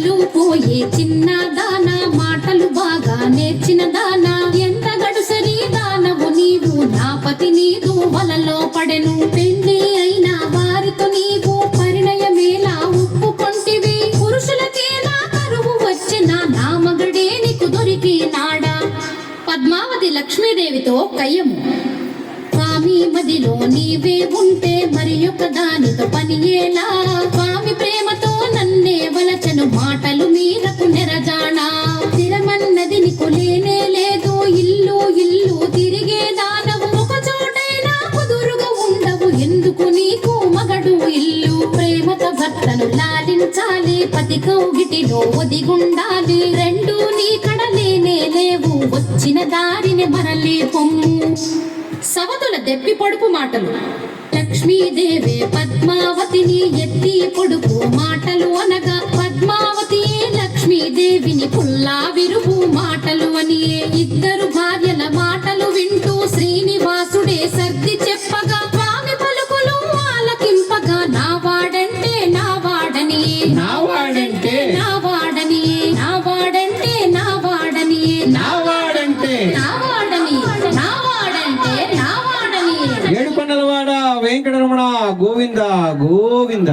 తిప్పలు పోయే చిన్న దానా, మాటలు బాగా నేర్చిన దానా, ఎంత గడుసరి దానవు నీవు, నా పతి నీదు వలలో పడెను. పెళ్లి అయిన వారితో నీవు పరిణయమేలా ఒప్పుకొంటివి, పురుషులకేలా కరువు వచ్చిన నా మగడే నీకు దొరికినాడా. పద్మావతి లక్ష్మీదేవితో కయ్యము, స్వామి మదిలో నీవే ఉంటే మరి ఒక దానితో పని ఎలా, స్వామి ప్రేమతో నన్నే వలచను మాటలు మీరకు నెరజానా. స్థిరమన్నది నీకు లేనే లేదు, ఇల్లు ఇల్లు తిరిగే దానవు, ఒక చోటైనా కుదురుగా ఉండవు, ఎందుకు నీకు మగడు ఇల్లు. ప్రేమతో భర్తను లాలించాలి, పతి కౌగిటిలో ఒదిగుండాలి, రెండు నీ కడలేనే లేవు, వచ్చిన దారిని మరలే పొమ్ము. సవతుల దెప్పి పొడుపు మాటలు. లక్ష్మీదేవి పద్మావతిని ఎత్తి పొడుపు మాటలు అనగా, పద్మావతి లక్ష్మీదేవిని పుల్లా విరుపు మాటలు అని. ఇద్దరు భార్యల మాటలు వింటూ శ్రీనివాసుడే సర్ది చెప్పగా, స్వామి పలుకులు ఆలకింపగా, నా వాడంటే నా వాడని, నా వాడంటే నా వాడని, నా వాడంటే నా వాడని, నా వాడంటే నా వాడని, నా వాడంటే నా వాడని. ఏడుకొండలవాడ వెంకటరమణ గోవింద గోవింద.